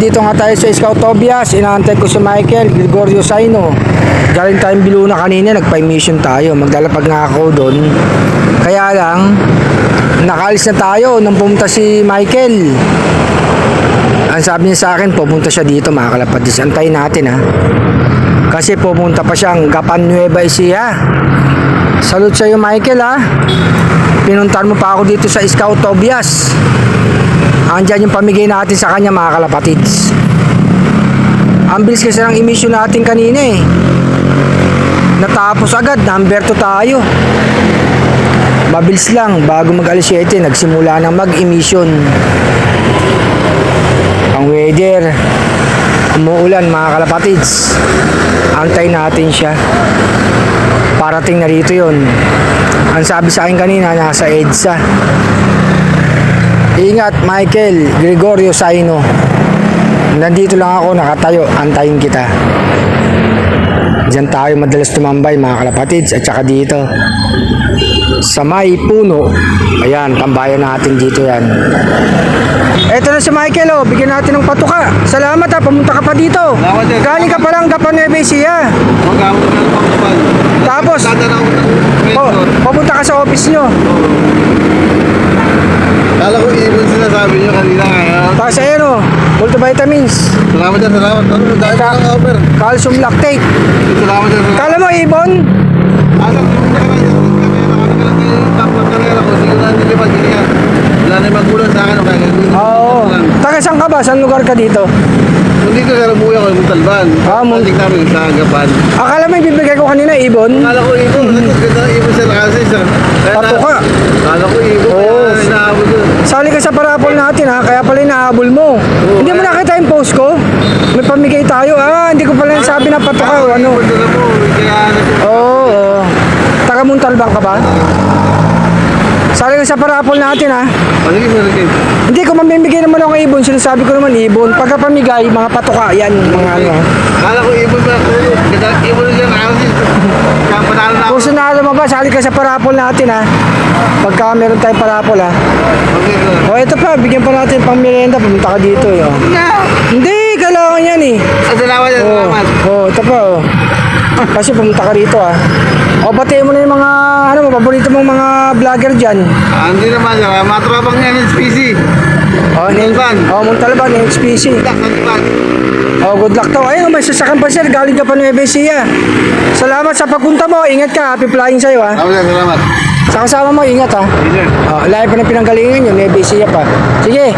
Dito nga tayo sa Scout Tobias, inaantay ko si Michael Gregorio Saino. Galing tayong Biluna kanina, nagpa-mission tayo. Maglalapag nga ako doon. Kaya lang, nakaalis na tayo nung pumunta si Michael. Ang sabi niya sa akin, pupunta siya dito mga kalapatis. Antayin natin ha. Kasi pupunta pa siyang Gapan Nueva Ecija. Salute sa iyo Michael ha. Pinuntahan mo pa ako dito sa Scout Tobias. Andyan yung pamigay natin sa kanya mga kalapatids. Ang bilis kasi ng emission natin kanina eh. Natapos agad, number 2 tayo. Mabilis lang, bago mag-alis 7, nagsimula ng mag-emission. Ang weather, umuulan mga kalapatids. Antay natin siya. Parating na rito yun. Ang sabi sa akin kanina, nasa EDSA. Ingat Michael Gregorio Saino. Nandito lang ako nakatayo, antayin kita. Diyan tayo madalas tumambay mga kalapatids. At saka dito sa may puno. Ayan, tambayan natin dito yan. Eto na si Michael oh, bigyan natin ng patuka. Salamat ha, pumunta ka pa dito. Galing ka pa lang Gapan Nueva Ecija. Tapos papunta ka sa office nyo. Kala ko ibon sinasabi nyo kanina ngayon. Tapos ayan o, multivitamins. Salamat dyan, salamat. Ano, dahil ka lang offer. Calcium lactate. Salamat dyan, salamat. Kala mo ibon? Alam mo na naman yun. Kapag-karera ko, siguro na nilipad ganyan. Wala na yung magkulang sa akin. Oo. Taga saan ka ba? Saan lugar ka dito? Kung dito sa Rabuya ko, Muntalban. Muntik namin sa Gapan. Akala mo ibibigay ko kanina ibon? Akala ko ibon. Ganda ibon siya nakasay siya. Patuka. Akala ko ibon. Oo. Kaya inaabot yun. Sali ka sa parapol natin ha, kaya pala inahabol mo. Hindi mo nakita yung post ko? May pamigay tayo. Hindi ko pala nasabi na patuka o ano. Oo. Taga Muntalban ka ba? Sali ka sa parapol natin ha. Hindi ko mamimigay naman ako ng ibon. Sinasabi ko naman ibon. Pagka pamigay, mga patuka yan. Mga ano. Akala ko ibon ba? Ibon siya nakasay. Kaya panalo na ako. Kung sinalo mo ba, sali ka sa parapol natin ha. Pagka meron tayong parapol ha. O ito pa, bigyan pa natin pang merienda. Pumunta ka dito eh. Oh. Hindi, kailangan yan eh. Salamat yan, salamat. Ito pa oh. Kasi pumunta ka rito ah. O batiin mo na yung mga ano mo, paborito mong mga vlogger dyan. Hindi naman, matrapang yan yung species. Muntalban. Muntalban, yung HPC. Good luck to. Ayun, may sasakan pa sir. Galing ka pa Nueva Ecija. Salamat sa pagpunta mo. Ingat ka. Happy flying sa'yo ha. Salamat. Sa kasama mo, ingat ha. Lahat pa ng pinanggalingan yun. Nueva Ecija pa. Sige.